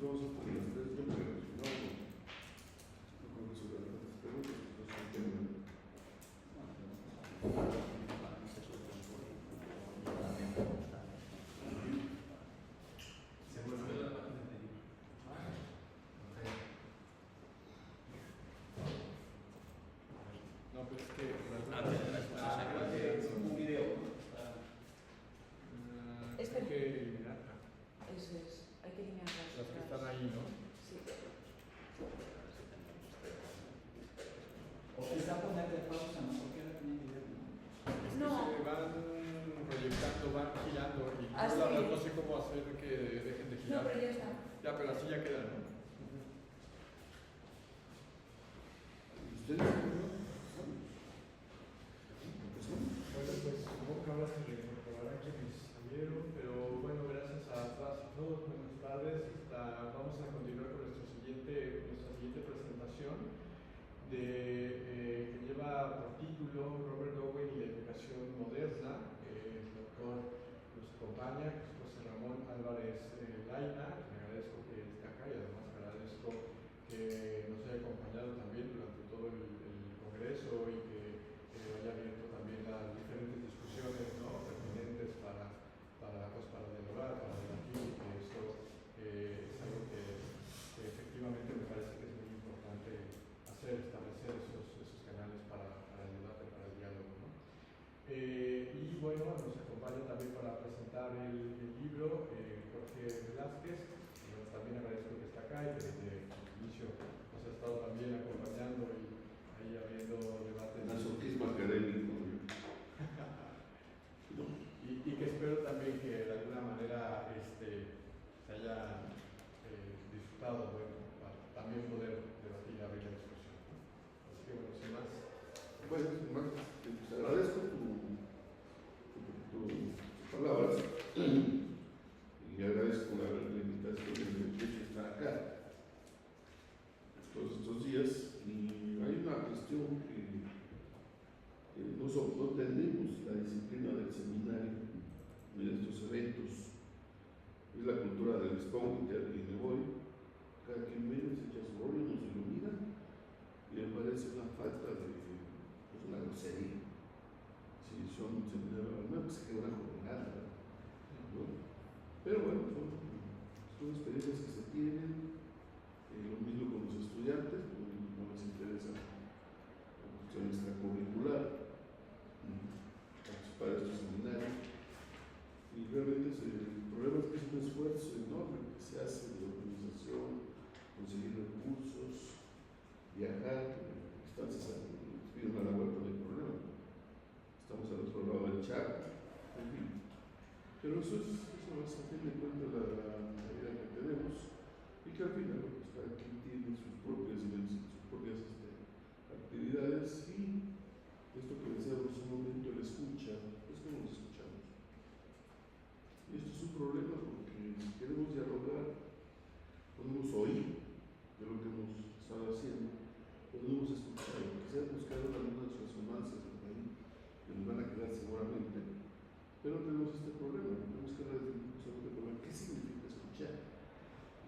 vamos a poner las tres, yo creo, si no, no creo que sobre las preguntas, pues no sé qué. No, pero es que es un video. Hay que eliminar. Eso es, hay que eliminar las que están ahí, ¿no? Sí. O quizá ponerle pausa, ¿no? Porque ahora tiene video, ¿no? Es que No. se van proyectando, van girando y Ah, yo sí. la verdad no sé cómo hacer que dejen de girar. No, pero ya está. Ya, pero así ya quedan, ¿no? ¿Ustedes? Bueno, pues supongo que ahora se reincorporarán quienes salieron, pero bueno, gracias a todas y todos, buenas tardes. Vamos a continuar con nuestra siguiente presentación que lleva por título Robert Owen y la educación moderna. El doctor nos acompaña, que es José Ramón Álvarez Laina, que le agradezco que esté acá y además agradezco que nos haya acompañado también durante todo el congreso y que haya abierto también las diferentes discusiones, ¿no?, pertinentes para dialogar, para debatir, que eso es algo que efectivamente me parece que es muy importante establecer esos canales para el debate, para el diálogo, ¿no? Y bueno, nos acompaña también para presentar el libro Jorge Velázquez. También agradezco que está acá y que desde el inicio nos ha estado también acompañando y ahí habiendo debates. Masoquismo académico. Y que espero también que de alguna manera se haya disfrutado, bueno, para también poder debatir y abrir la discusión, ¿no? Así que bueno, sin más. Bueno, sin más, te agradezco tus palabras y agradezco la invitación de estar acá todos estos días. Y hay una cuestión que no tenemos la disciplina del seminario y de estos eventos. Es la cultura del esponja y me voy. Cada quien viene, se echa su rollo, nos ilumina y me parece una falta de una grosería. Si son seminarios, al menos se queda una jornada, ¿no? Pero bueno, son experiencias que se tienen, lo mismo con los estudiantes, no les interesa la cuestión extracurricular participar de estos seminarios. Y realmente el problema es que es un esfuerzo enorme que se hace de organización, conseguir recursos, viajar, distancias a la vuelta del problema. Estamos al otro lado del charco, en fin. Pero eso es a fin de cuentas la vida que tenemos y que al final pues, cada quien tiene sus propias actividades y esto que decíamos en un momento, el escucha, es como nos escuchamos. Y esto es un problema porque si queremos dialogar, podemos oír de lo que hemos estado haciendo, podemos escuchar, quizás buscar algunas resonancias por ahí que nos van a quedar seguramente, pero tenemos este problema, tenemos que definir justamente qué significa escuchar,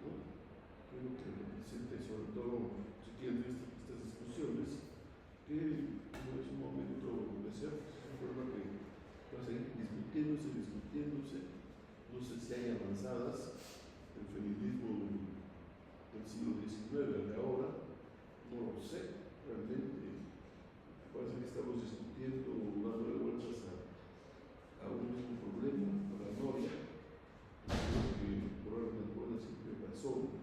¿no? ¿Qué es lo que representa? Y sobre todo, si quieren estas discusiones, que no es un momento deseado, es un problema que va a seguir discutiéndose. No sé si hay avanzadas, el feminismo del siglo XIX, el de ahora, no lo sé, realmente parece que estamos discutiendo, dándole vueltas a un mismo problema, a la noria, que probablemente siempre pasó.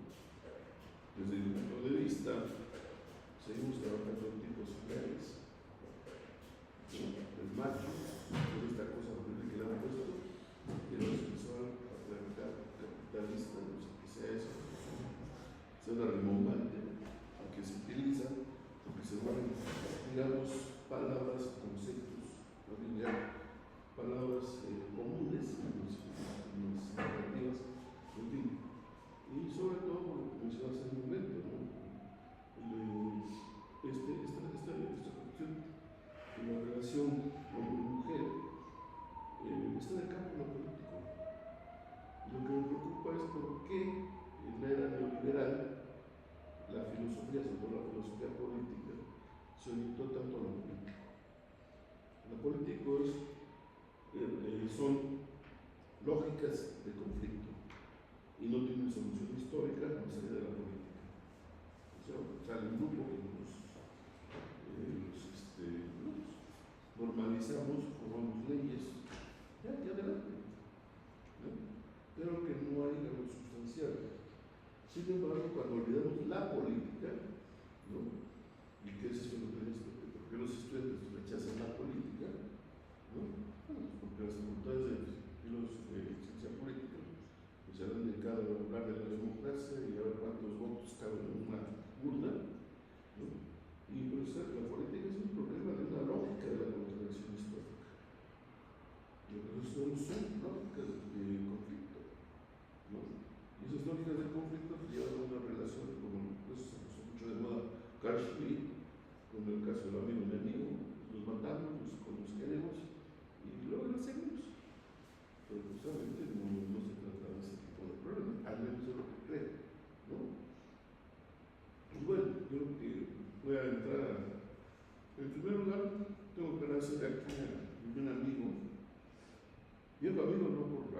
Desde mi punto de vista, seguimos trabajando en tipos similares, el macho, con esta cosa horrible que le han puesto, y lo sexual, patriarcal, capitalista, no sé qué sea eso, sea una rimbombante, conversaciones son lógicas de conflicto y no tienen solución histórica más allá de la política. O sea, sale un grupo que normalizamos, formamos leyes, ya adelante, ¿no? Pero que no hay algo sustancial. Sin embargo, cuando olvidamos la política, ¿no? Y que ese es lo que es, ¿por qué los estudiantes rechazan la política? ¿No? Bueno, porque las facultades de ciencia política pues se han dedicado a hablar de la democracia y a ver cuántos votos caben en una urna, ¿no? Y pues la política es un problema de una lógica de la contradicción histórica. Y entonces son lógicas de conflicto, ¿no? Y esas lógicas de conflicto llevan a una relación, como pues, se puso mucho de moda Carl Schmitt, con el caso del amigo de mi amigo, nos matamos, nos queremos y luego lo hacemos. Pero justamente no se trata de ese tipo de problema, al menos es lo que creo, ¿no? Y bueno, yo creo que voy a entrar. En primer lugar, tengo que agradecer aquí a un amigo, viejo amigo no por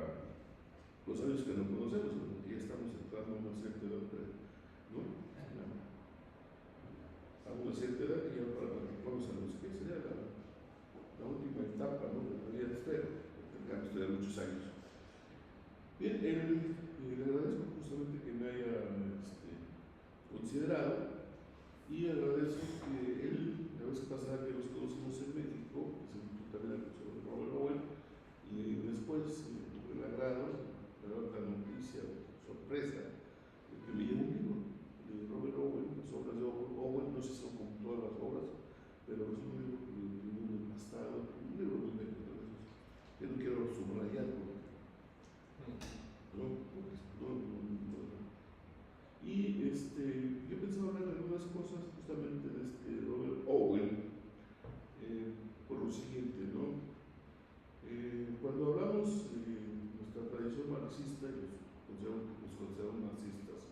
los años que nos conocemos, sino porque ya estamos entrando a una cierta edad, ¿no? A una cierta edad que ya vamos a los que sería la última etapa, ¿no? De la vida, espero, tengamos todavía muchos años. Bien, le agradezco justamente que me haya considerado y agradezco que él, la vez pasada que nos conocimos en México, que se invitó también al profesor Robert Owen, y después tuve el agrado, la noticia, sorpresa, de que me llegó un libro de Robert Owen, las obras de Owen, no sé si son como todas las obras, pero es un libro que tiene un empastado, un libro muy bello, que no quiero subrayar porque y yo pensaba hablar de algunas cosas justamente de Robert Owen, por lo siguiente, ¿no? Cuando hablamos de nuestra tradición marxista, y nos consideramos marxistas,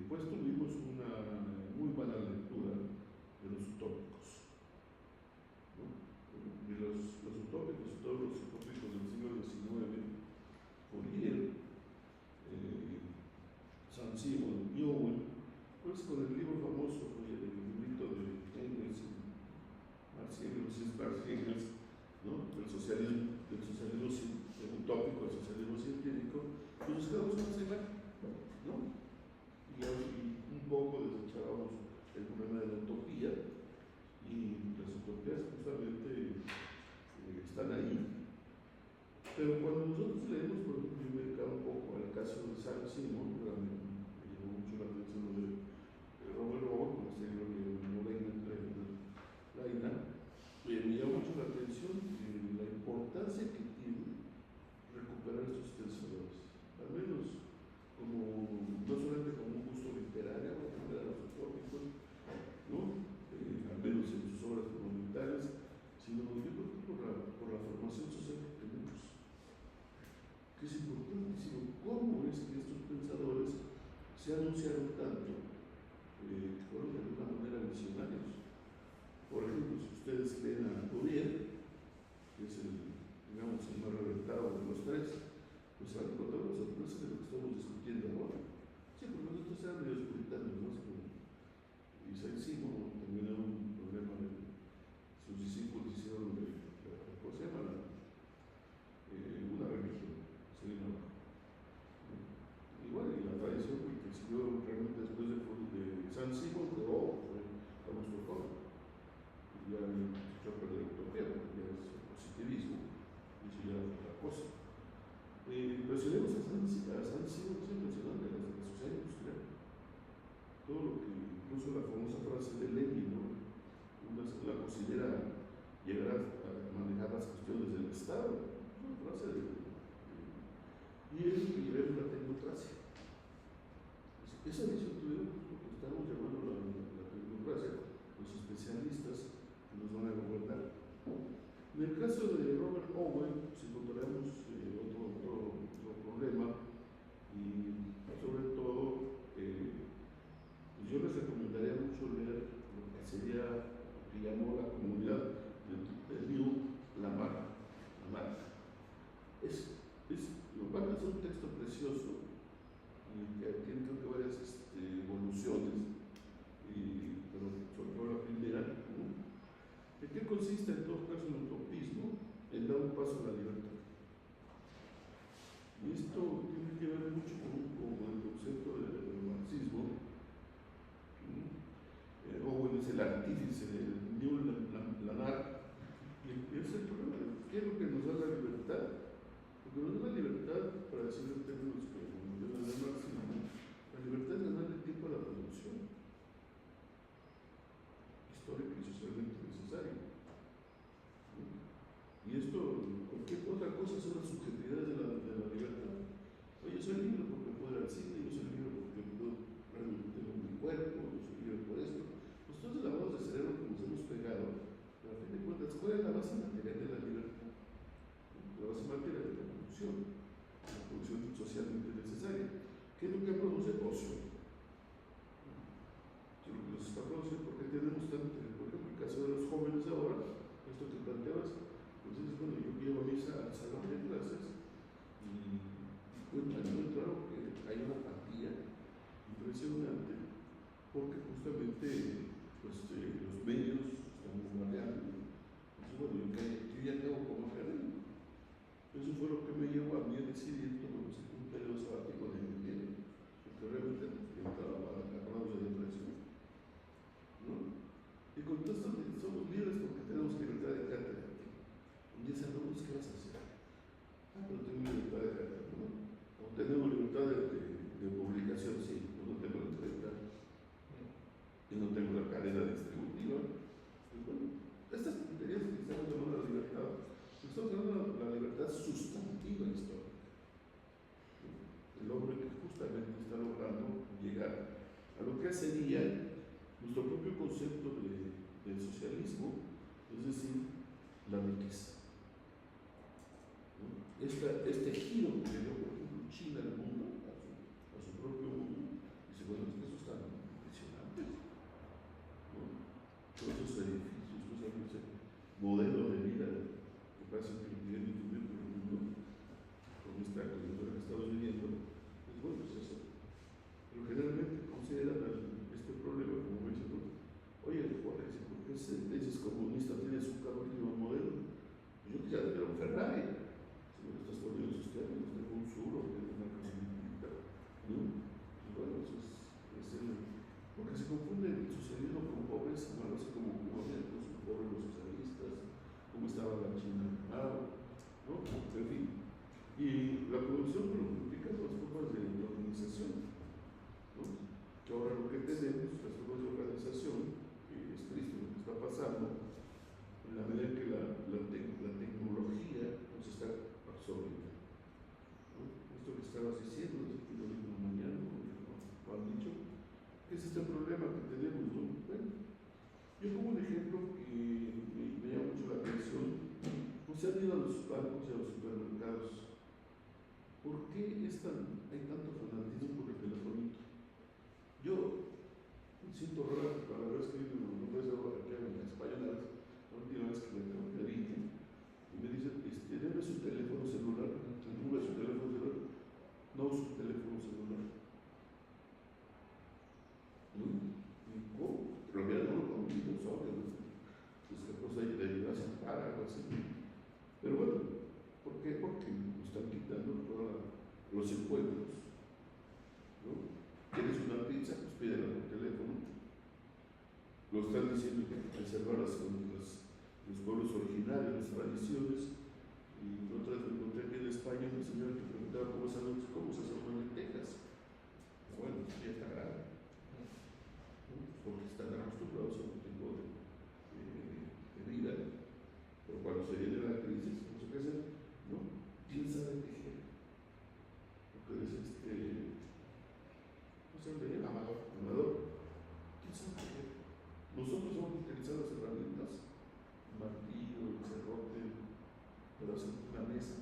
pues tuvimos una muy mala lectura de los utópicos, ¿no? De los utópicos, todos los utópicos del siglo XIX, Fourier, Saint-Simon y Owen, pues con el libro famoso, el librito de Engels, Marx Engels, ¿no? Del socialismo utópico, el socialismo científico, pues nos quedamos con esa imagen, ¿no? Y un poco desechábamos el problema de la utopía, y las utopías justamente están ahí. Pero cuando nosotros leemos, por ejemplo, yo me he dedicado un poco al caso de Saint-Simon, me llamó mucho la atención lo de Robert Owen, con este libro de Morena, me llamó mucho la atención la importancia que tiene recuperar estos pensadores, al menos no solamente como un gusto literario, recuperar los utópicos, ¿no? Al menos en sus obras fundamentales, sino yo creo que por la formación social que tenemos, que es importantísimo. ¿Cómo es que estos pensadores se anunciaron tanto, que fueron de alguna manera visionarios? Por ejemplo, si ustedes leen a Fourier, que es el más reventado de los tres, pues se van a encontrar una sorpresa de lo que estamos discutiendo ahora. Sí, porque nosotros éramos medios puritanos, ¿no? Y Saint-Simon también era un problema de sus discípulos hicieron ¿cómo se llama? Una religión, se vino abajo. Y bueno, y la tradición que siguió realmente después de Saint-Simon fue Augusto Comte. Y ya se echó a perder la utopía, porque ya es el positivismo, y eso ya es otra cosa. Pero si vemos a Saint-Simon, es impresionante la sociedad industrial. Todo lo que, incluso la famosa frase de Lenin, ¿no? La considera llegar a manejar las cuestiones del Estado. Una frase y es lo que lleva la tecnocracia. Esa visión tuvieron lo que estamos llamando la tecnocracia, los especialistas que nos van a gobernar. En el caso de Robert Owen, pues encontraremos otro problema, y sobre todo, pues yo les recomendaría mucho leer lo que sería, lo que llamó la comunidad del New ¿qué es lo que nos da la libertad? Lo que nos da la libertad, para decirlo en términos que nos dio el marxismo, la libertad es ganarle tiempo a la producción histórica y socialmente necesaria. ¿No? Y esto, cualquier otra cosa son las subjetividades de la libertad. Oye, soy libre porque puedo ir al cine, yo soy libre porque realmente tengo mi cuerpo, yo soy libre por esto. Pues todos los lavados de cerebro que nos hemos pegado, pero a fin de cuentas, ¿cuál es la base material de la libertad? La base material de la producción socialmente necesaria. ¿Qué es lo que produce? Ocio. ¿Qué es lo que nos está produciendo? Porque tenemos tanto, por ejemplo, el caso de los jóvenes ahora, esto que planteabas, pues dices, bueno, yo llevo a misa al salón de clases y cuentan muy claro que hay una apatía impresionante porque justamente pues, los medios están bombardeando. Entonces, bueno, yo ya tengo como académico. Eso fue lo que me llevó a mí a decidir cuando se un periodo sabático de mi vida, porque realmente entraba para agarrados de depresión. ¿No? Y con todo esto somos libres porque tenemos libertad de cátedra. Y dicen, no, pues, ¿qué vas a hacer? Ah, pero tengo libertad de cátedra, ¿no? O tenemos libertad de publicación, sí, pero no tengo libertad. Y no tengo la cadena distributiva. Y bueno, estas tonterías que estamos llamando la libertad, estamos hablando de la libertad sustantiva histórica. El hombre que justamente está logrando llegar a lo que sería nuestro propio concepto del socialismo, es decir, la riqueza. ¿No? Este giro que dio, por ejemplo, China al mundo, a su propio mundo, dice, bueno, es que eso está impresionante. ¿No? Todos esos edificios, ese modelo de vida que pasa que lo quieren difundir por el mundo, con esta coyuntura que estamos viviendo, pues bueno, es eso. Pero generalmente consideran este problema como me dicen, ¿no? Oye, ¿por qué ese países comunista tiene su carro último modelo? Yo quisiera tener un Ferrari. Si me lo estás poniendo en sus términos, tengo un Sur o tengo una cosa distinta. ¿No? Y bueno, eso es porque se confunde el socialismo con pobreza, bueno, así como son pobres los socialistas, cómo estaba la China, ¿no? En fin. Y la producción lo implica las formas de organización, ¿no? Que ahora lo que tenemos, las formas de organización, es triste lo que está pasando, en la medida en que la tecnología nos está absorbiendo. ¿No? Esto que estabas diciendo, que lo mismo mañana, lo han dicho, ¿qué es este problema que tenemos? ¿No? Bueno, yo como un ejemplo que me llama mucho la atención, pues se han ido a los bancos y a los supermercados. ¿Por qué hay tanto fanatismo por el telefonito? Yo me siento raro para haber escrito un profesor aquí en español, la última vez que me tengo que dirigir, y me dicen, deme su teléfono celular, tengo su teléfono celular, no su teléfono celular. ¿No? ¿Y cómo? Pero mira, no lo convido, obvio, ¿no? Es que cosa de ayudarse para algo así. Pero bueno, ¿por qué? Porque nos están quitando todos los encuentros. ¿No? ¿Quieres una pizza? Pues pídela por teléfono. Lo están diciendo que hay que preservar los pueblos originarios, las tradiciones. Y otra vez me encontré aquí en España una señora que preguntaba cómo se hace un lentejas. Bueno, ya está grave. ¿No? Porque están acostumbrados a un tipo de vida. Pero cuando se viene la crisis, ¿cómo se hace? ¿No? ¿Quién sabe tejer? Porque es ¿cómo se llama? Amador. ¿Quién sabe tejer? Nosotros hemos utilizado las herramientas, el martillo, el cerrote, para hacer una mesa.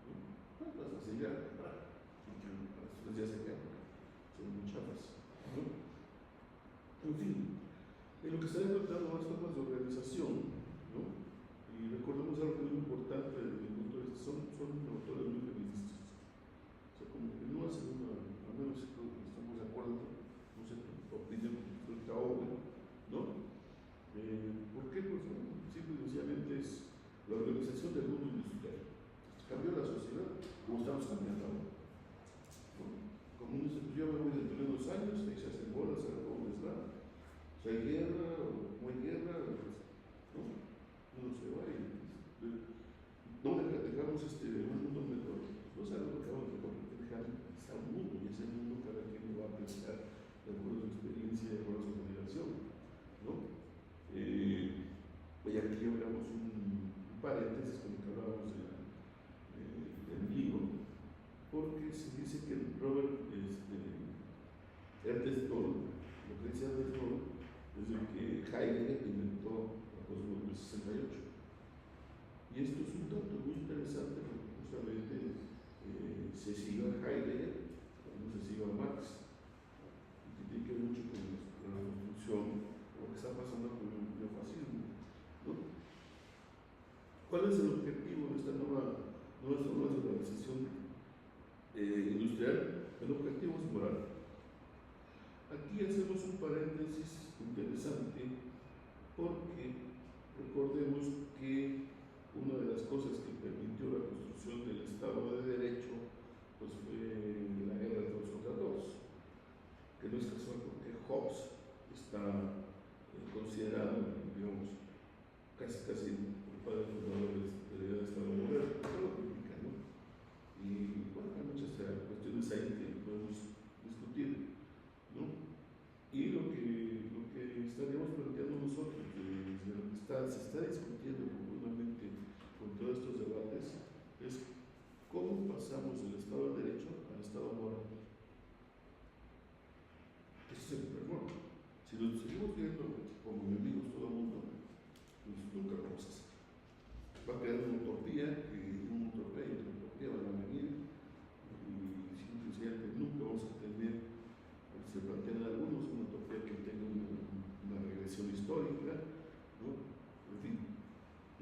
¿No? Pues las facilidades, porque después ya se quedan, son muy chafas. ¿No? En fin, en lo que se ha encontrado más formas de organización, ¿no? Y recordemos algo que es muy importante desde mi punto de vista, son autores muy feministas. O sea, como que no hacen al menos estamos de acuerdo, no sé, tu opinión sobre esta obra, ¿no? ¿Por qué? Pues bueno, simple y sencillamente es la organización del mundo industrial. Cambió la sociedad, como estamos cambiando ahora. ¿No? Como uno dice, pues yo me voy dentro de 2 años, ahí se hacen bolas, se acabó un desmadre. Si hay guerra o no hay guerra, ¿no? paréntesis con lo que hablábamos del libro, porque se dice que Robert Ernest Toll, lo que dice Ernest Toll, es de que Heidegger inventó la cosmología del 68. Y esto es un dato muy interesante porque justamente se siguió a Heidegger, no se siguió a Marx, y que tiene que ver mucho con la construcción, lo que está pasando con el neofascismo, ¿no? ¿Cuál es el objetivo de esta nueva organización industrial? El objetivo es moral. Aquí hacemos un paréntesis interesante porque recordemos que una de las cosas que permitió la construcción del Estado de Derecho pues fue la guerra de 2 contra 2, que no es casual porque Hobbes está considerado, digamos, casi el padre fundador de la idea de Estado moderno, eso lo critica, ¿no? Y bueno, hay muchas cuestiones ahí que podemos discutir, ¿no? Y lo que estaríamos planteando nosotros, desde lo que se está discutiendo profundamente con todos estos debates, es cómo pasamos del Estado de Derecho al Estado moral. Ese es el primero. Si nos seguimos viendo como enemigos todo el mundo, pues nunca vamos a hacer. Va a quedar una utopía, y una utopía y otra utopía van a venir, y simplemente nunca vamos a tener, se plantean algunos, una utopía que tenga una regresión histórica, ¿no? En fin.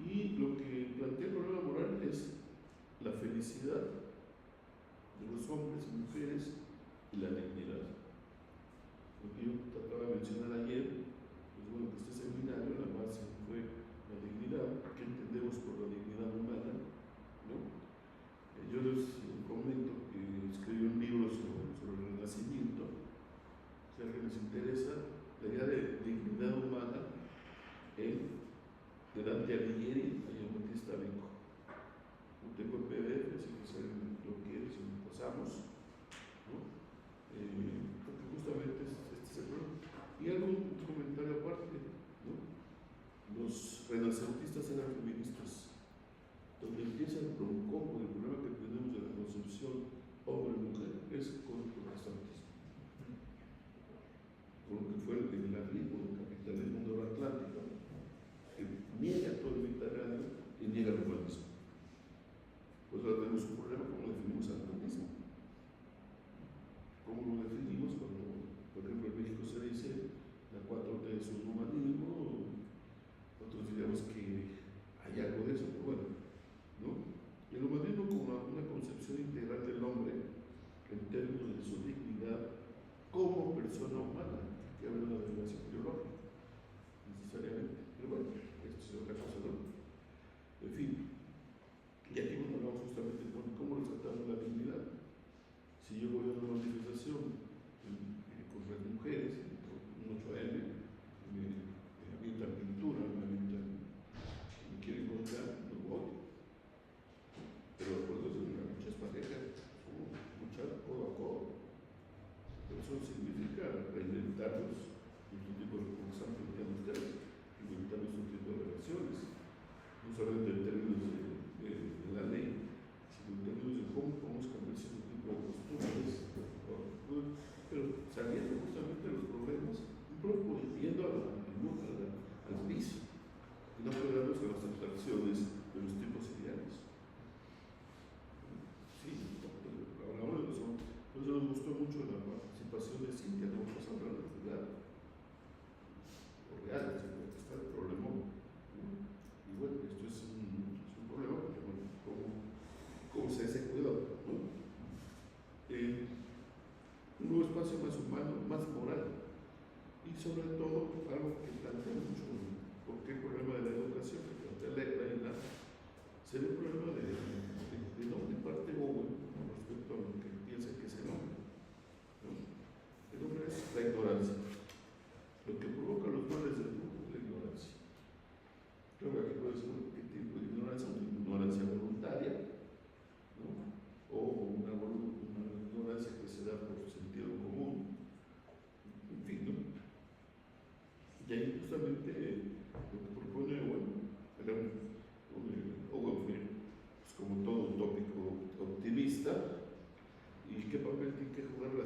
Y lo que plantea el problema moral es la felicidad de los hombres y mujeres y la dignidad. Lo que yo trataba de mencionar ayer, pues bueno, que este seminario, la base fue la dignidad, ¿qué entendemos por la dignidad humana? ¿No? Yo les comento que escribí un libro sobre el Renacimiento. Si a alguien les interesa, la idea de dignidad humana de Dante Alighieri, ahí en Battista Vico. No tengo el PDF, así que si alguien lo quiere, si lo pasamos, ¿no? Porque justamente este es el problema. Y algún comentario aparte, ¿no? Los renacentistas eran feministas. Donde empieza el bronco, el problema que tenemos de la concepción hombre-mujer es con el protestantismo. Con lo que fue el arribo del capitalismo euroatlántico, que niega todo el Mediterráneo y niega el humanismo. Pues ahora tenemos un problema, ¿cómo definimos al humanismo? ¿Cómo lo definimos cuando, por ejemplo, en México se dice la 4T es un humanismo? Nosotros diríamos que hay algo de eso, pero bueno, ¿no? El humanismo como una concepción integral del hombre en términos de su dignidad como persona humana, que habla de una derivación biológica, necesariamente. Pero bueno, esto es otra cosa, ¿no? En fin,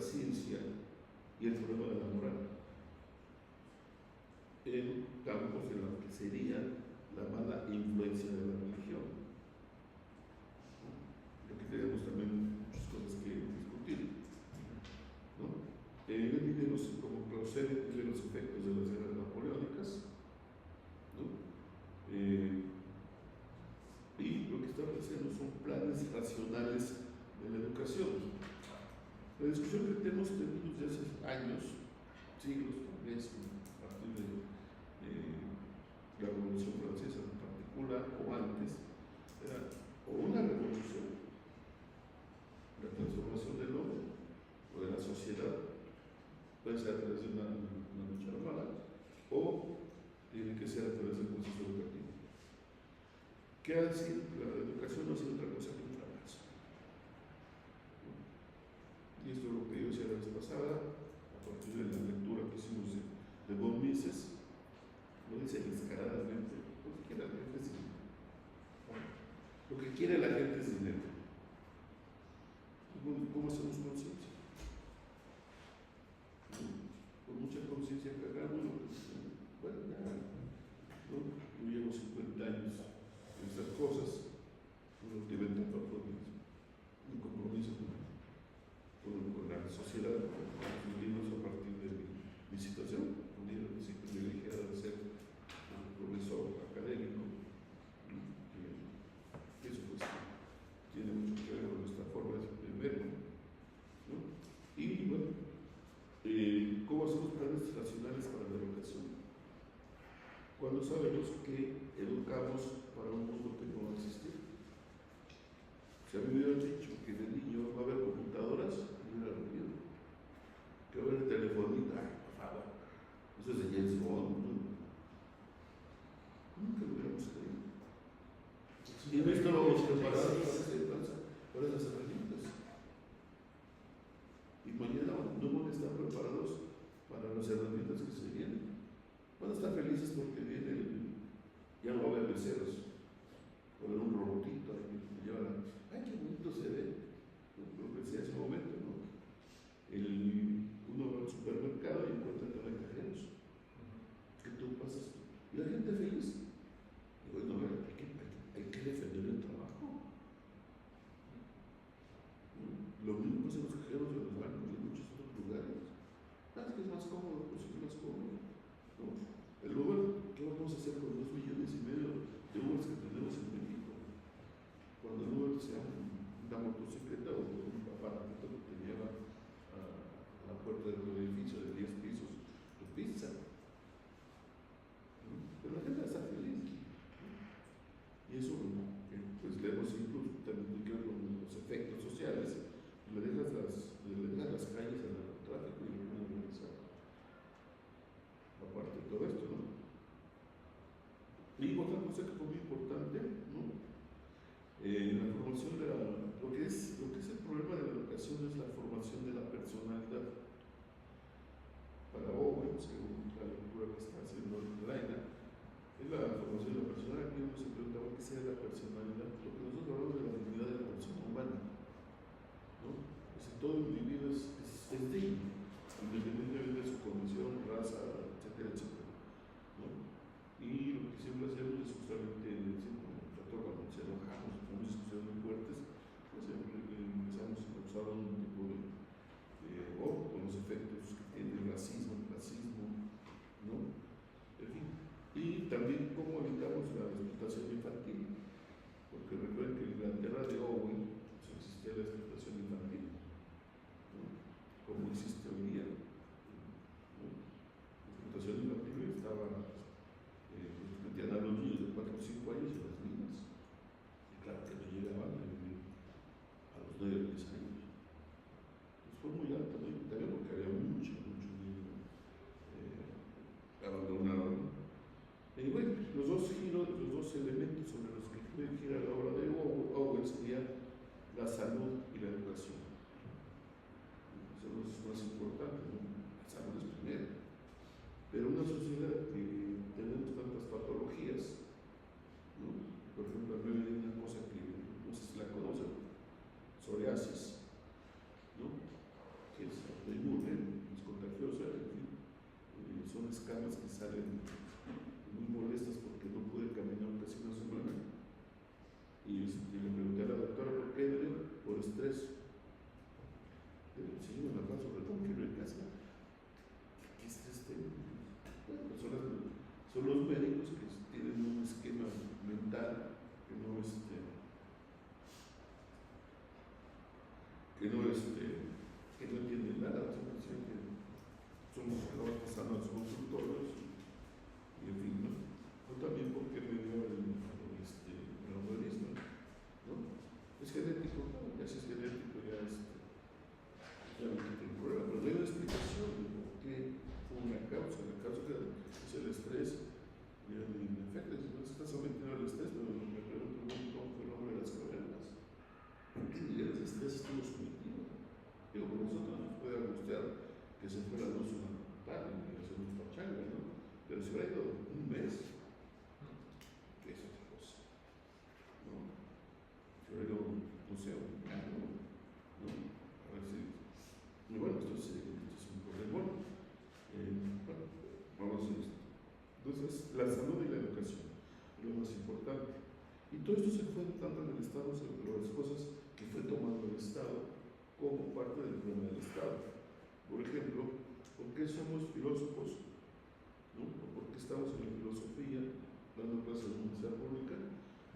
ciencia y el problema de la moral en campos de lo que sería la mala influencia de la religión. Aquí tenemos también muchas cosas que discutir, ¿no? Él vive como Clausewitz vive los efectos de las guerras napoleónicas, ¿no? Y lo que está haciendo son planes racionales de la educación. La discusión que tenemos tenido desde hace años, siglos tal vez, a partir de la Revolución Francesa en particular, o antes, era o una revolución, la transformación del hombre o de la sociedad, puede ser a través de una lucha armada, o tiene que ser a través del proceso educativo. ¿Qué ha decir? La educación no ha sido otra cosa que un fracaso. Y esto es lo que yo decía la vez pasada, a partir de la lectura que hicimos de von Mises, lo dice descaradamente, lo que quiere la gente es dinero. Lo que quiere la gente es dinero. ¿Cómo hacemos conciencia? Con mucha conciencia que hagamos lo que bueno, ya, ¿no? Yo llevo 50 años en estas cosas, uno que venta mi compromiso con la sociedad, con los libros a partir de mi situación, un día que soy privilegiado de ser un profesor académico, que eso pues tiene mucho que ver con nuestra forma de verlo, ¿no? Y bueno, ¿cómo hacemos planes racionales para la educación? Cuando sabemos que educamos para un mundo que no va a existir. Si a mí me hubieran dicho que de niño va a haber computadoras, me hubiera reído. Que va a haber telefonito, ay, por favor, eso es de James Bond, ¿no? Nunca lo hubiéramos creído. Y no estábamos preparados para esas herramientas. Y mañana no van a estar preparados para las herramientas que se vienen. Van a estar felices porque viene ya no va a haber meseros, va a haber un robotito ahí que lleva, ay, qué bonito se ve, lo que decía hace un momento, ¿no? Uno va al supermercado y encuentra que no hay cajeros, que tú pasas, y la gente feliz. Y bueno, hay que defender el trabajo. Lo mismo pasa en los cajeros de los bancos y en muchos otros lugares. Es que es más cómodo, pues es más cómodo, ¿no? El Uber, ¿qué vamos a hacer con 2,5 millones de Ubers que tenemos en México? Cuando el Uber sea una motocicleta o un aparatito que te lleva a la puerta de tu edificio de 10 pisos, tu pizza. Pero la gente está feliz. Y eso, pues le hemos incluso también que ver con los efectos sociales. Le dejas las calles al tráfico y lo pueden organizar. Aparte de todo esto, ¿no? Y otra cosa que fue muy importante, ¿no? La formación de lo que es el problema de la educación es la formación de la personalidad. Para Owen, según la lectura que está haciendo Laina, es la formación de la personalidad. Aquí uno se preguntaba qué sea la personalidad. Lo que nosotros hablamos de la dignidad de la persona humana, ¿no? Es decir, todo individuo es digno, independientemente de su condición, raza, etcétera, etcétera, ¿no? Y lo que siempre hacemos es justamente decir, cuando nos enojamos, tenemos discusiones muy fuertes, pues empezamos a usar un tipo o con los efectos que tiene el racismo, ¿no? En fin. Y también cómo evitamos la explotación infantil, porque recuerden que en Inglaterra de Owen pues, existía la explotación infantil. que no entienden nada, que somos acabamos pasando a los constructores y en fin, ¿no? O también porque me dio el modernismo, ¿no? Es genético, claro, ya si es genético, ya no tiene problema, pero no hay una explicación de por qué fue una causa. La causa que es el estrés y el efecto. No es casualmente no el estrés, pero me pregunto cómo fue el nombre de las cavernas. Y el estrés estuvo sometido. Digo, por nosotros nos puede angustiar que se fue la luz una tarde y hacer un pachanga, ¿no? Pero si hubiera ido un mes, ¿qué es otra cosa? ¿No? Si hubiera ido, no sé, un año, ¿no? A ver si. Y bueno, esto es un problema. Bueno, vamos a esto. Entonces, la salud y la educación es lo más importante. Y todo esto se fue tanto en el Estado, pero las cosas que fue tomando el Estado como parte del problema del Estado. Por ejemplo, ¿por qué somos filósofos? ¿No? ¿O por qué estamos en la filosofía dando clases en la universidad pública?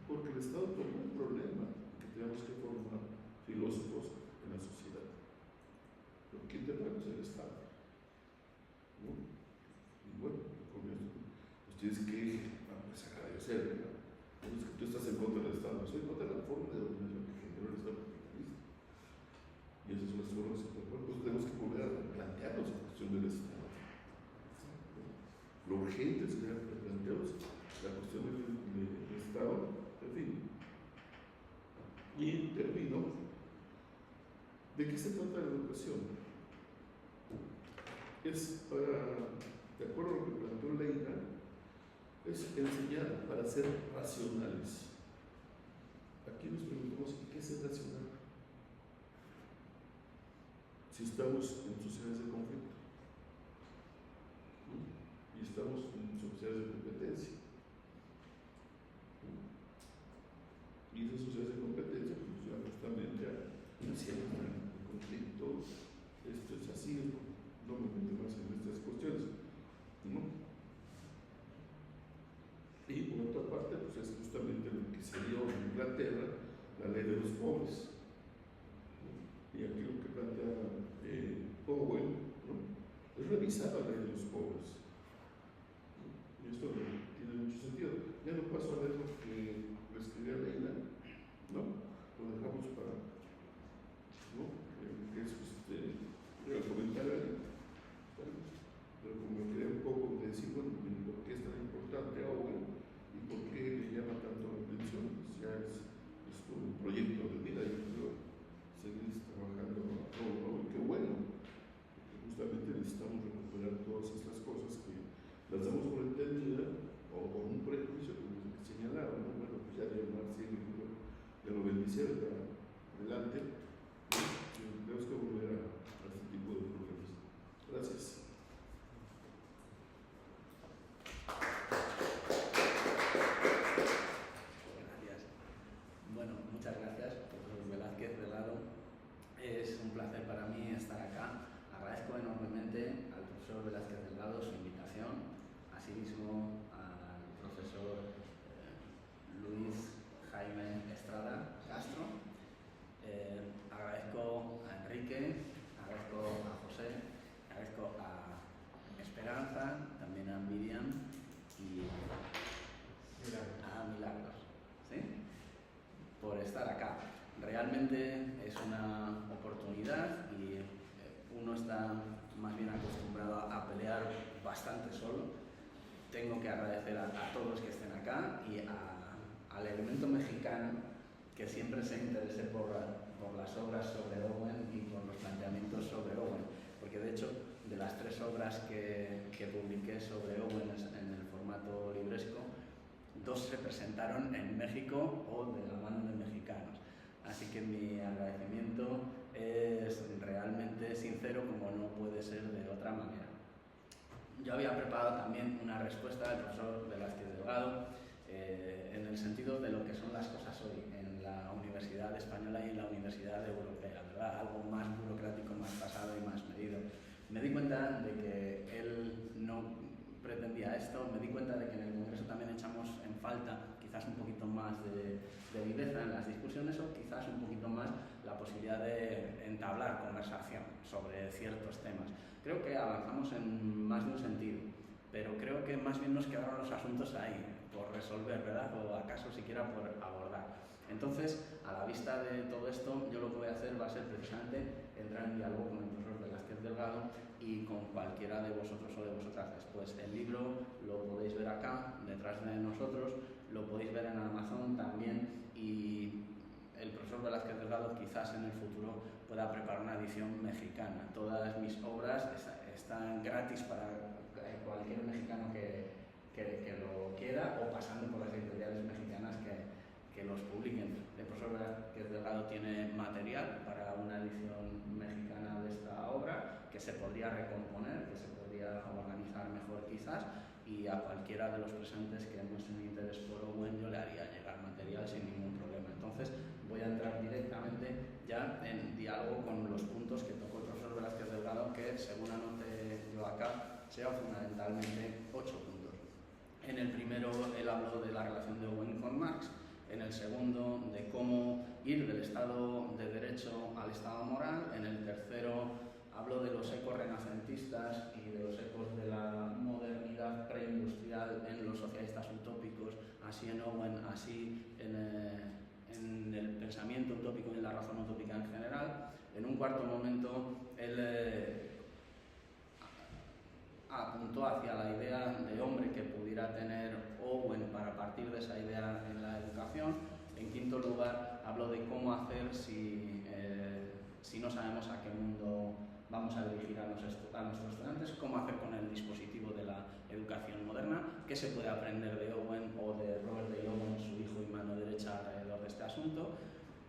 Porque el Estado tomó el problema que tenemos que formar filósofos en la sociedad. ¿Pero quién te paga? El Estado. ¿No? Y bueno, con esto, pues tienes que agradecer, ¿no? Es que tú estás en contra del Estado, soy en contra de la forma de dominación que generó el Estado capitalista. Y esas son las formas de pues tenemos que volver a plantearnos la cuestión del Estado. Lo urgente es plantearnos la cuestión del Estado, en fin. Y termino. ¿De qué se trata la educación? Es para, de acuerdo a lo que planteó Leila, es enseñar para ser racionales. Aquí nos preguntamos, ¿qué es ser racional? Si estamos en sociedades de conflicto, ¿no? Y estamos en sociedades de competencia, ¿no? Y esas sociedades de competencia pues nos llevan justamente a siempre el conflicto. Esto es así, no me meto más en estas cuestiones, ¿no? Y por otra parte, pues es justamente lo que se dio en Inglaterra, la ley de los pobres. Y aquí lo que plantea Powell, ¿no? Es revisar la ley de los pobres. Y esto tiene mucho sentido. Ya no paso a leer lo que le escribía Leila, ¿no? Lo dejamos para, ¿no? Que es el comentario, pero como me quedé un poco de decir, bueno, ¿por qué es tan importante ahora? ¿Y por qué le llama tanto la atención? Pues ya es un proyecto de vida, yo creo, seguir trabajando a todo, ¿no? Y qué bueno, porque justamente necesitamos recuperar todas estas cosas que las damos por entendidas o por un prejuicio que señalaba, ¿no? Bueno, pues ya de Marx y de lo bendicieron adelante, ¿no? Tenemos que volver a este tipo de problemas. Gracias. Bueno, muchas gracias, profesor Velázquez Delgado. Es un placer para mí estar acá. Agradezco enormemente al profesor Velázquez Delgado su invitación, asimismo al profesor Luis Jaime Estrada Castro. Agradezco a Enrique, agradezco a José, agradezco a Esperanza, también a Miriam y a Milagros, ¿sí? Por estar acá. Realmente es una oportunidad y uno está más bien acostumbrado a pelear bastante solo. Tengo que agradecer a todos los que estén acá y al elemento mexicano que siempre se interese por las obras sobre Owen y por los planteamientos sobre Owen, porque de hecho de las 3 obras que publiqué sobre Owen en el formato libresco, 2 se presentaron en México o de la mano de mexicanos. Así que mi agradecimiento es realmente sincero, como no puede ser de otra manera. Yo había preparado también una respuesta del profesor Velázquez Delgado en el sentido de lo que son las cosas hoy en la Universidad Española y en la Universidad Europea, ¿verdad? Algo más burocrático, más pasado y más medido. Me di cuenta de que él no pretendía esto, me di cuenta de que en el Congreso también echamos en falta quizás un poquito más de viveza en las discusiones o quizás un poquito más la posibilidad de entablar conversación sobre ciertos temas. Creo que avanzamos en más de un sentido, pero creo que más bien nos quedaron los asuntos ahí por resolver, ¿verdad? O acaso siquiera por abordar. Entonces, a la vista de todo esto, yo lo que voy a hacer va a ser precisamente entrar en diálogo con el profesor Velázquez Delgado y con cualquiera de vosotros o de vosotras después. El libro lo podéis ver acá, detrás de nosotros, lo podéis ver en Amazon también, y el profesor Velázquez Delgado quizás en el futuro pueda preparar una edición mexicana. Todas mis obras están gratis para cualquier mexicano que lo quiera, o pasando por las editoriales mexicanas que los publiquen. El profesor Velázquez Delgado tiene material para una edición mexicana de esta obra que se podría recomponer, que se podría organizar mejor quizás, y a cualquiera de los presentes que muestren interés por Owen yo le haría llegar material sin ningún problema. Entonces voy a entrar directamente ya en diálogo con los puntos que tocó el profesor Velázquez Delgado, que según anoté yo acá sean fundamentalmente 8 puntos. En el primero él habló de la relación de Owen con Marx, en el segundo de cómo ir del Estado de Derecho al Estado moral, en el tercero habló de los ecos renacentistas y de los ecos de la modernidad preindustrial en los socialistas utópicos, así en Owen, así en el pensamiento utópico y en la razón utópica en general. En un cuarto momento él apuntó hacia la idea de hombre que pudiera tener Owen para partir de esa idea en la educación. En quinto lugar habló de cómo hacer si no sabemos a qué mundo vamos a dirigir a nuestros estudiantes, cómo hacer con el dispositivo de la educación moderna, qué se puede aprender de Owen o de Robert de Owen, su hijo y mano derecha, alrededor de este asunto.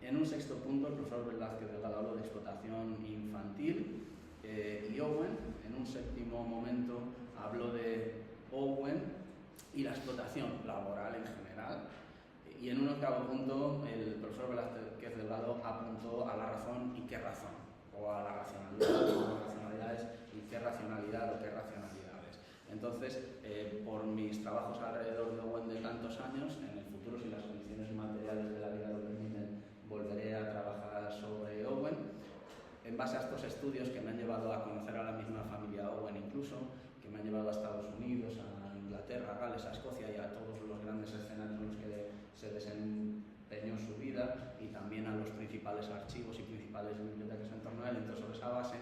En un sexto punto, el profesor Velázquez Delgado habló de explotación infantil y Owen. En un séptimo momento habló de Owen y la explotación laboral en general. Y en un octavo punto, el profesor Velázquez Delgado apuntó a la razón y qué razón, o a la racionalidades y qué racionalidad o qué racionalidades. Entonces, por mis trabajos alrededor de Owen de tantos años, en el futuro, si las condiciones materiales de la vida lo permiten, volveré a trabajar sobre Owen. En base a estos estudios que me han llevado a conocer a la misma familia Owen incluso, que me han llevado a Estados Unidos, a Inglaterra, a Gales, a Escocia y a todos los grandes escenarios en los que se desempeñó su vida, y también a los principales archivos y principales bibliotecas en torno a él. Entonces, sobre esa base,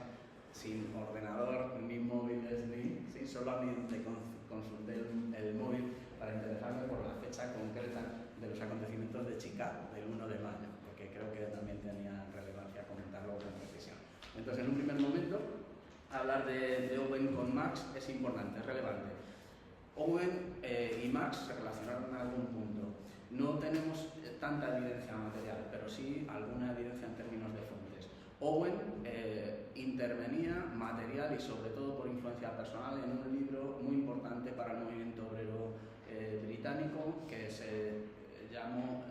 sin ordenador, ni móviles, solamente consulté el móvil para interesarme por la fecha concreta de los acontecimientos de Chicago, del 1 de mayo, porque creo que también tenía relevancia comentarlo con precisión. Entonces, en un primer momento, hablar de Owen con Marx es importante, es relevante. Owen y Marx se relacionaron en algún punto. No tenemos tanta evidencia material, pero sí alguna evidencia en términos de fuentes. Owen intervenía material y sobre todo por influencia personal en un libro muy importante para el movimiento obrero británico que se llamó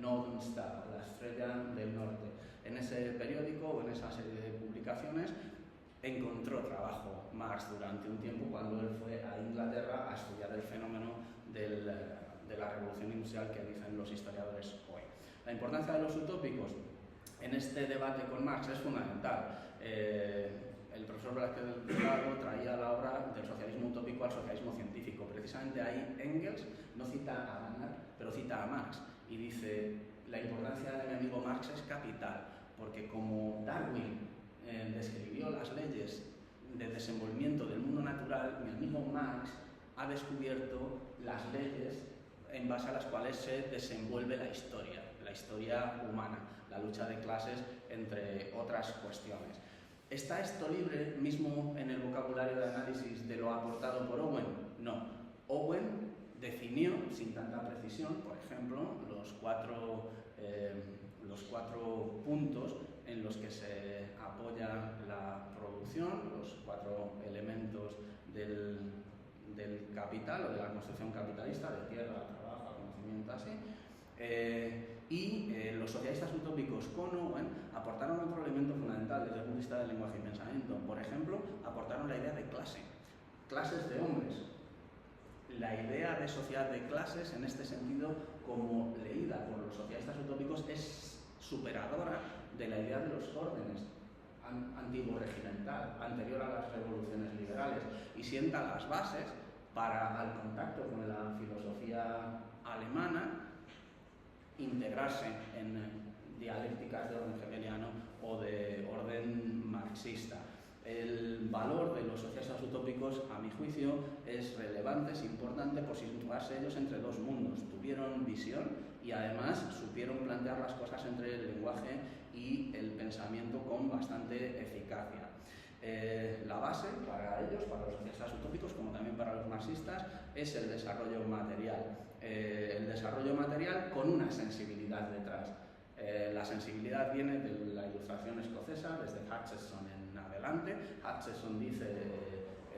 Northern Star, la estrella del norte. En ese periódico o en esa serie de publicaciones encontró trabajo Marx durante un tiempo cuando él fue a Inglaterra a estudiar el fenómeno de la revolución industrial que dicen los historiadores hoy. La importancia de los utópicos en este debate con Marx es fundamental. El profesor Velázquez Delgado traía la obra del socialismo utópico al socialismo científico. Precisamente ahí Engels no cita a Manar, pero cita a Marx y dice: la importancia de mi amigo Marx es capital, porque como Darwin describió las leyes de desenvolvimiento del mundo natural, mi amigo Marx ha descubierto las leyes en base a las cuales se desenvuelve la historia humana, la lucha de clases, entre otras cuestiones. ¿Está esto libre mismo en el vocabulario de análisis de lo aportado por Owen? No. Owen definió, sin tanta precisión, por ejemplo, los cuatro puntos en los que se apoya la producción, los 4 elementos del capital o de la construcción capitalista, de tierra, trabajo, conocimiento, así. Los socialistas utópicos con Owen aportaron otro elemento fundamental desde el punto de vista del lenguaje y pensamiento. Por ejemplo, aportaron la idea de clase, clases de hombres. La idea de sociedad de clases, en este sentido, como leída por los socialistas utópicos, es superadora de la idea de los órdenes antiguo regimental, anterior a las revoluciones liberales, y sienta las bases para, al contacto con la filosofía alemana, integrarse en dialécticas de orden hegeliano o de orden marxista. El valor de los socialistas utópicos, a mi juicio, es relevante, es importante por situarse ellos entre dos mundos. Tuvieron visión y además supieron plantear las cosas entre el lenguaje y el pensamiento con bastante eficacia. La base para ellos, para los socialistas utópicos, como también para los marxistas, es el desarrollo material. El desarrollo material con una sensibilidad detrás. La sensibilidad viene de la Ilustración escocesa, desde Hutcheson en adelante. Hutcheson dice,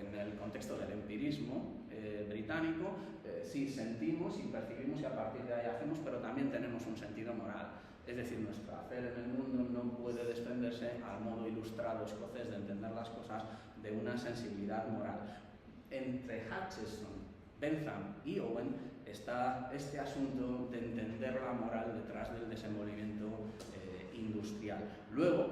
en el contexto del empirismo británico, sí, sentimos y percibimos y a partir de ahí hacemos, pero también tenemos un sentido moral. Es decir, nuestro hacer en el mundo no puede desprenderse al modo ilustrado escocés de entender las cosas de una sensibilidad moral. Entre Hutcheson, Bentham y Owen está este asunto de entender la moral detrás del desenvolvimiento industrial. Luego,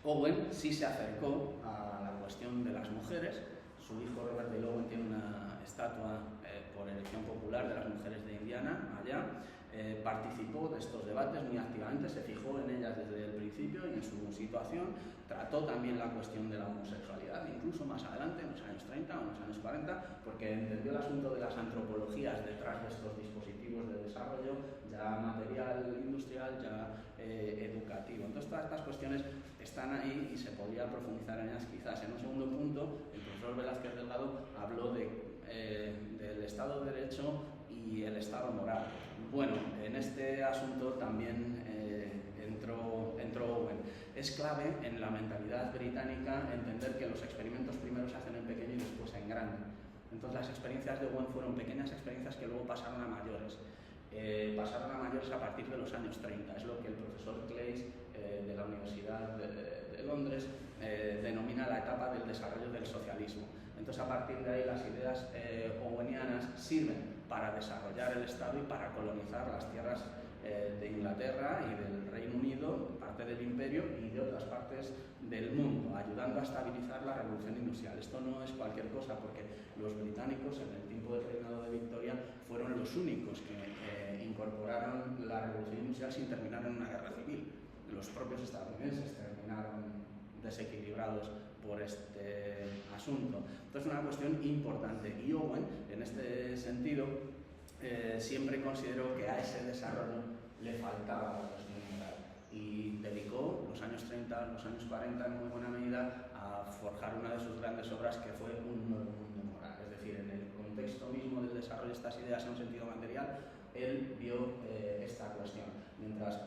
Owen sí se acercó a la cuestión de las mujeres. Su hijo Robert Dale Owen tiene una estatua por elección popular de las mujeres de Indiana, allá. Participó de estos debates muy activamente, se fijó en ellas desde el principio y en su situación, trató también la cuestión de la homosexualidad, incluso más adelante, en los años 30 o en los años 40, porque entendió el asunto de las antropologías detrás de estos dispositivos de desarrollo, ya material industrial, ya educativo. Entonces todas estas cuestiones están ahí y se podría profundizar en ellas quizás. En un segundo punto, el profesor Velázquez Delgado habló del Estado de Derecho y el Estado moral. Bueno, en este asunto también entró Owen. Es clave en la mentalidad británica entender que los experimentos primero se hacen en pequeño y después en grande. Entonces las experiencias de Owen fueron pequeñas experiencias que luego pasaron a mayores. A partir de los años 30. Es lo que el profesor Clays de la Universidad de Londres denomina la etapa del desarrollo del socialismo. Entonces a partir de ahí las ideas owenianas sirven para desarrollar el Estado y para colonizar las tierras de Inglaterra y del Reino Unido, parte del imperio y de otras partes del mundo, ayudando a estabilizar la revolución industrial. Esto no es cualquier cosa porque los británicos en el tiempo del reinado de Victoria fueron los únicos que incorporaron la revolución industrial sin terminar en una guerra civil. Los propios estadounidenses terminaron desequilibrados por este asunto. Entonces, una cuestión importante. Y Owen, en este sentido, siempre consideró que a ese desarrollo le faltaba la cuestión moral y dedicó los años 30, los años 40 en muy buena medida a forjar una de sus grandes obras que fue Un nuevo mundo moral. Es decir, en el contexto mismo del desarrollo de estas ideas en un sentido material, él vio esta cuestión. Mientras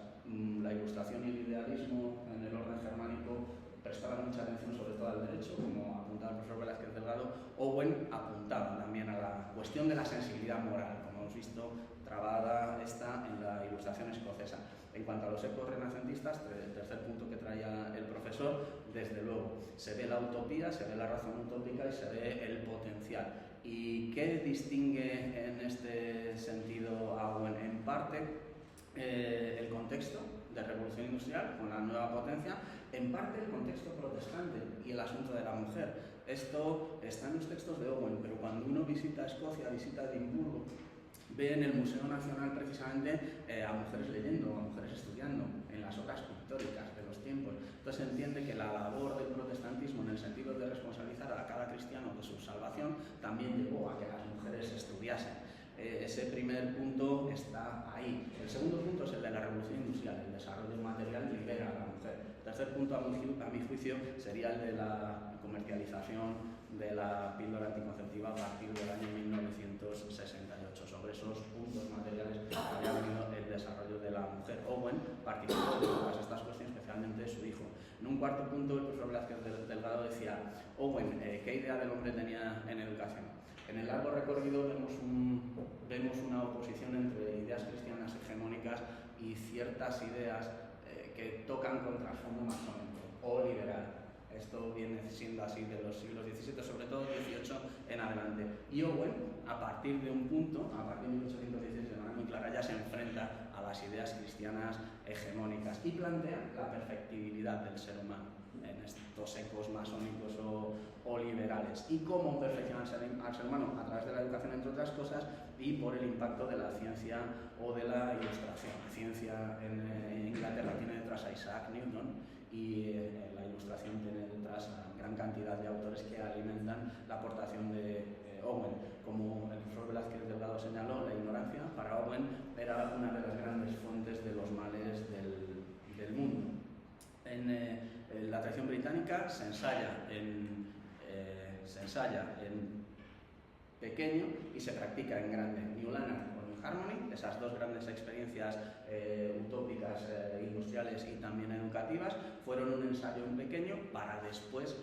la Ilustración y el idealismo en el orden germánico prestaban mucha atención sobre todo al derecho, como apuntaba el profesor Velázquez Delgado, Owen apuntaba también a la cuestión de la sensibilidad moral, como hemos visto trabada esta en la Ilustración escocesa. En cuanto a los ecos renacentistas, el tercer punto que traía el profesor, desde luego, se ve la utopía, se ve la razón utópica y se ve el potencial. ¿Y qué distingue en este sentido a Owen? En parte, el contexto de revolución industrial con la nueva potencia, en parte el contexto protestante y el asunto de la mujer. Esto está en los textos de Owen, pero cuando uno visita Escocia, visita Edimburgo, ve en el Museo Nacional precisamente a mujeres leyendo, a mujeres estudiando en las obras pictóricas de los tiempos. Entonces se entiende que la labor del protestantismo en el sentido de responsabilizar a cada cristiano de su salvación también llevó a que las mujeres estudiasen. Ese primer punto está ahí. El segundo punto es el de la revolución industrial. El desarrollo material libera a la mujer. El tercer punto, a mi juicio, sería el de la comercialización de la píldora anticonceptiva a partir del año 1968. Sobre esos puntos materiales había venido el desarrollo de la mujer. Owen participó de todas estas cuestiones, especialmente su hijo. En un cuarto punto, el profesor Velázquez Delgado decía: Owen, ¿qué idea del hombre tenía en educación? En el largo recorrido vemos una oposición entre ideas cristianas hegemónicas y ciertas ideas que tocan con trasfondo masónico o liberal. esto viene siendo así de los siglos XVII, sobre todo XVIII en adelante. Y Owen, a partir de un punto, a partir de 1816, de manera muy clara, ya se enfrenta a las ideas cristianas hegemónicas y plantea la perfectibilidad del ser humano en estos ecos masónicos o liberales, y cómo perfeccionar al ser humano a través de la educación, entre otras cosas, y por el impacto de la ciencia o de la ilustración. La ciencia en Inglaterra tiene detrás a Isaac Newton, y la ilustración tiene detrás a gran cantidad de autores que alimentan la aportación de Owen. Como el profesor Velázquez Delgado señaló, la ignorancia para Owen era una de las grandes fuentes de los males del mundo. En la tradición británica se ensaya en pequeño y se practica en grande. New Lanark o New Harmony, esas dos grandes experiencias utópicas, industriales y también educativas, fueron un ensayo en pequeño para después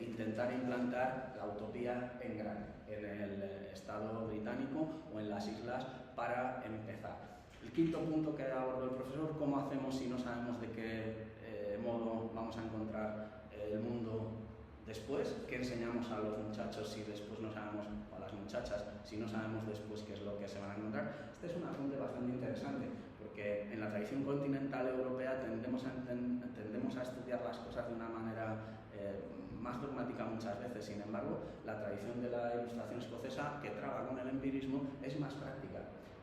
intentar implantar la utopía en grande, en el Estado británico o en las islas, para empezar. El quinto punto que abordó el profesor: ¿cómo hacemos si no sabemos de qué modo vamos a encontrar el mundo después? ¿Qué enseñamos a los muchachos si después no sabemos, o a las muchachas, si no sabemos después qué es lo que se van a encontrar? Este es un apunte bastante interesante, porque en la tradición continental europea tendemos a estudiar las cosas de una manera más dogmática muchas veces. Sin embargo, la tradición de la ilustración escocesa, que traba con el empirismo, es más práctica.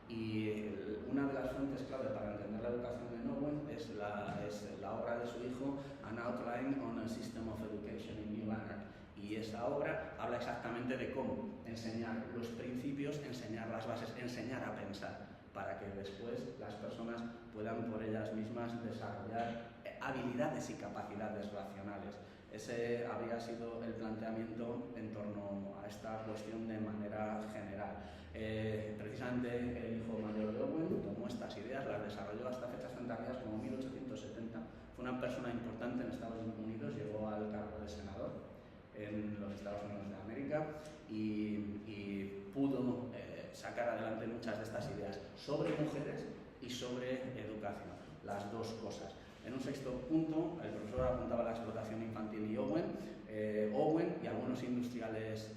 Y una de las fuentes clave para entender la educación de Owen es la obra de su hijo, An Outline on a System of Education in New Lanark. Y esa obra habla exactamente de cómo enseñar los principios, enseñar las bases, enseñar a pensar, para que después las personas puedan por ellas mismas desarrollar habilidades y capacidades racionales. Ese habría sido el planteamiento en torno a esta cuestión de manera general. Precisamente el hijo mayor de Owen tomó estas ideas, las desarrolló hasta fechas tan tardías como 1870. Fue una persona importante en Estados Unidos, llegó al cargo de senador en los Estados Unidos de América y pudo sacar adelante muchas de estas ideas sobre mujeres y sobre educación, las dos cosas. En un sexto punto, el profesor apuntaba a la explotación infantil y Owen y algunos industriales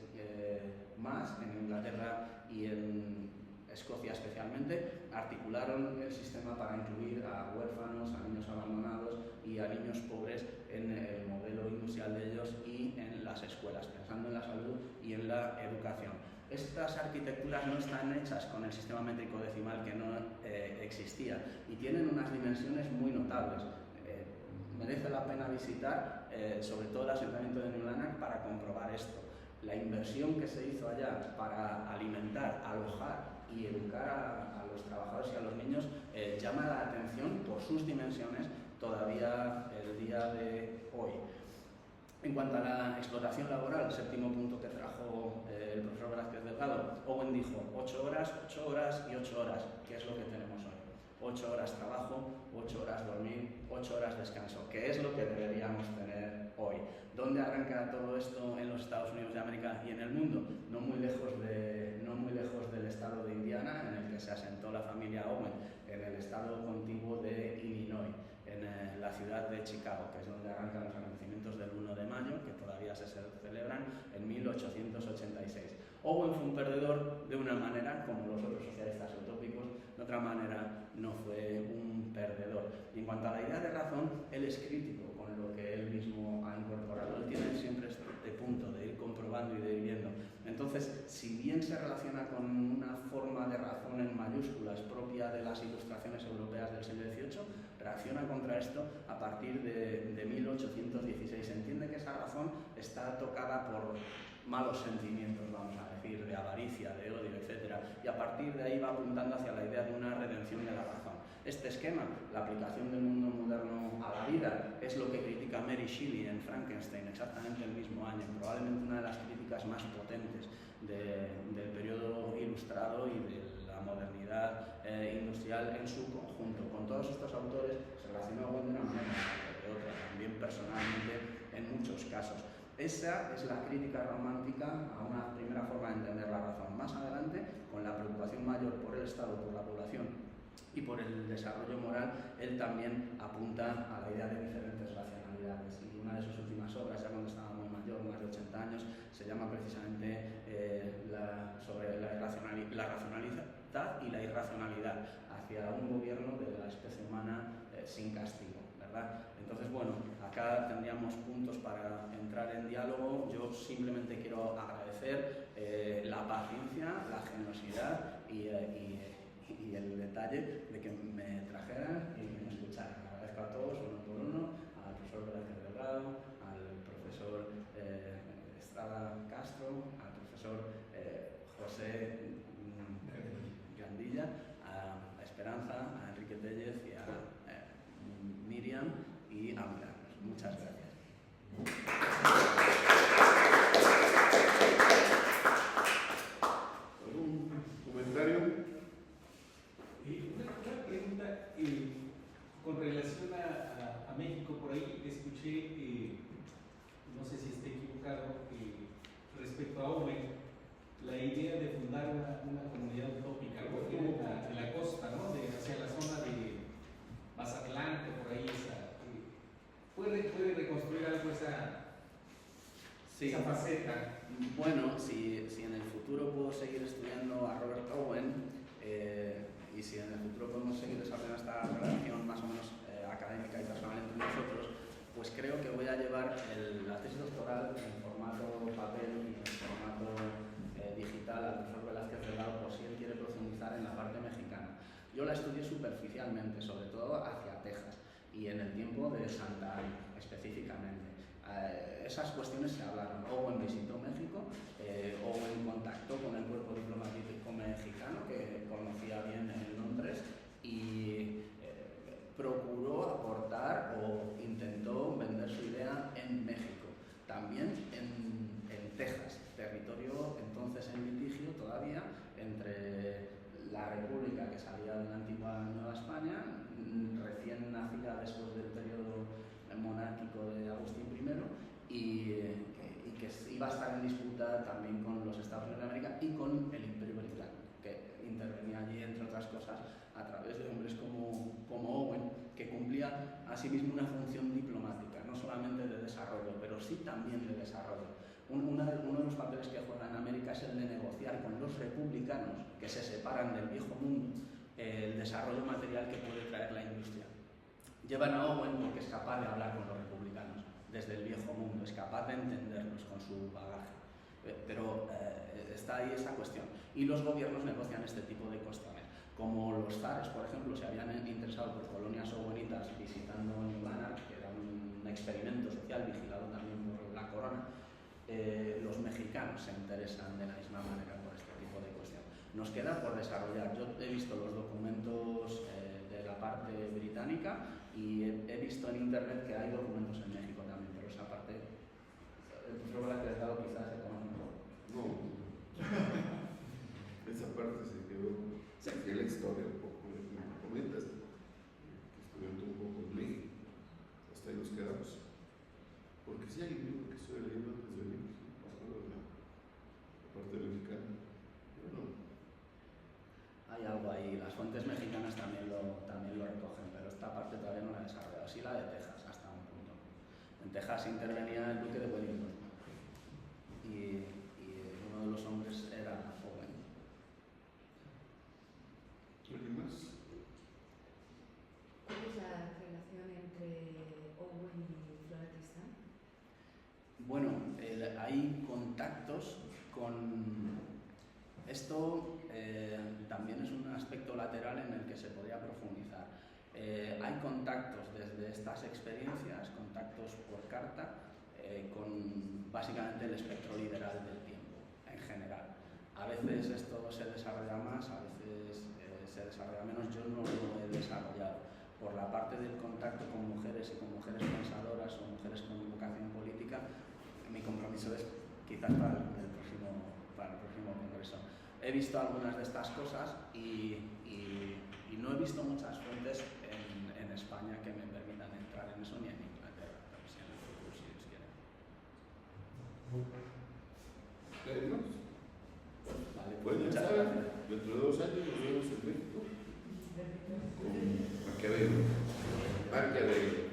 más en Inglaterra y en Escocia especialmente articularon el sistema para incluir a huérfanos, a niños abandonados y a niños pobres en el modelo industrial de ellos y en las escuelas, pensando en la salud y en la educación. Estas arquitecturas no están hechas con el sistema métrico decimal, que no existía, y tienen unas dimensiones muy notables. Merece la pena visitar sobre todo el asentamiento de New Lanark para comprobar esto. La inversión que se hizo allá para alimentar, alojar y educar a los trabajadores y a los niños llama la atención por sus dimensiones todavía el día de hoy. En cuanto a la explotación laboral, séptimo punto que trajo el profesor Velázquez Delgado, Owen dijo 8 horas y 8 horas, que es lo que tenemos hoy. 8 horas trabajo, 8 horas dormir, 8 horas descanso, que es lo que deberíamos tener hoy. ¿Dónde arranca todo esto en los Estados Unidos de América y en el mundo? No muy lejos del estado de Indiana, en el que se asentó la familia Owen, en el estado contiguo de Illinois, en la ciudad de Chicago, que es donde arrancan los acontecimientos del 1 de mayo, que todavía se celebran en 1886. Owen fue un perdedor de una manera, como los otros socialistas utópicos, de otra manera no fue un perdedor. Y en cuanto a la idea de razón, él es crítico con lo que él mismo ha incorporado. Él tiene siempre este punto de ir comprobando y de ir viendo. Entonces, si bien se relaciona con una forma de razón en mayúsculas propia de las ilustraciones europeas del siglo XVIII, reacciona contra esto a partir de 1816. Se entiende que esa razón está tocada por malos sentimientos, vamos a decir, de avaricia, de odio, etc. Y a partir de ahí va apuntando hacia la idea de una redención de la razón. Este esquema, la aplicación del mundo moderno a la vida, es lo que critica Mary Shelley en Frankenstein, exactamente el mismo año, probablemente una de las críticas más potentes del periodo ilustrado y de la modernidad industrial en su conjunto. Con todos estos autores se relacionó de una manera o de otra, también personalmente en muchos casos. Esa es la crítica romántica a una primera forma de entender la razón. Más adelante, con la preocupación mayor por el Estado, por la población y por el desarrollo moral, él también apunta a la idea de diferentes racionalidades. Y una de sus últimas obras, ya cuando estaba muy mayor, más de 80 años, se llama precisamente sobre la racionalidad y la irracionalidad hacia un gobierno de la especie humana sin castigo, ¿verdad? Entonces, bueno, acá tendríamos puntos para entrar en diálogo. Yo simplemente quiero agradecer la paciencia, la generosidad y el detalle de que me trajeran y que me escucharan. Agradezco a todos, uno por uno, al profesor Velázquez Delgado, al profesor Estrada Castro, al profesor José Gandilla, a Esperanza, a Enrique Tellez y a Miriam y a Milagros. Muchas gracias. ¿Algún comentario? Una pregunta con relación a México. Por ahí escuché, no sé si esté equivocado, respecto a Owen, la idea de fundar una comunidad utópica, ¿no? En la costa, ¿no? Hacia la zona de Mazatlán, por ahí. ¿Puede reconstruir algo esa faceta? Bueno, si en el futuro puedo seguir estudiando a Robert Owen, y si en el futuro podemos seguir desarrollando esta relación más o menos académica y personal entre nosotros, pues creo que voy a llevar la tesis doctoral en formato papel y en formato digital al profesor Velázquez Delgado, por si él quiere profundizar en la parte mexicana. Yo la estudié superficialmente, sobre todo hacia Texas y en el tiempo de Santa Ana específicamente. Esas cuestiones se hablaron. Owen visitó México, Owen contactó con el cuerpo diplomático mexicano, que conocía bien en Londres, y procuró aportar o intentó vender su idea en México. También en Texas, territorio entonces en litigio todavía entre la república que salía de la antigua Nueva España, recién nacida después del periodo monárquico de Agustín I, y que iba a estar en disputa también con los Estados Unidos de América y con el Imperio Británico, que intervenía allí, entre otras cosas, a través de hombres como Owen, que cumplía asimismo una función diplomática, no solamente de desarrollo, pero sí también de desarrollo. Uno de los papeles que juega en América es el de negociar con los republicanos, que se separan del viejo mundo, el desarrollo material que puede traer la industria. Llevan a Owen porque es capaz de hablar con los republicanos desde el viejo mundo, es capaz de entenderlos con su bagaje. Pero está ahí esa cuestión. Y los gobiernos negocian este tipo de cuestiones. Como los zares, por ejemplo, se habían interesado por colonias owenitas visitando New Lanark, que era un experimento social vigilado también por la corona, los mexicanos se interesan de la misma manera por este tipo de cuestión. Nos queda por desarrollar. Yo he visto los documentos de la parte británica y he visto en internet que hay documentos en México también, pero esa parte, el profesor Velázquez Delgado quizás se conoce un poco. No, esa parte se quedó, saqué la historia un poco, me comentas, que estudiando un poco en México, hasta ahí nos quedamos. Porque sí hay un libro que estoy leyendo antes de venir, pasando de la parte mexicana, pero no. Hay algo ahí, las fuentes mexicanas también lo recogen, pero esta parte todavía no la he desarrollado. Sí, la de Texas, hasta un punto. En Texas intervenía el duque de Wellington y uno de los hombres era Owen. ¿Alguien más? ¿Cuál es la relación entre Owen y Flora Tristán? Bueno, hay contactos con... Esto también es un aspecto lateral en el que se podría profundizar. Hay contactos desde estas experiencias, contactos por carta, con básicamente el espectro liberal del tiempo, en general. A veces esto se desarrolla más, a veces se desarrolla menos. Yo no lo he desarrollado. Por la parte del contacto con mujeres y con mujeres pensadoras o mujeres con vocación política, mi compromiso es quizás para el próximo congreso. He visto algunas de estas cosas y no he visto muchas fuentes en España que me permitan entrar en eso, ni en Inglaterra, pero sí en el futuro, si Dios quiere. ¿Tenemos? Vale, Pues ya muchas saben, gracias. dentro de 2 años nos vemos en México. marca de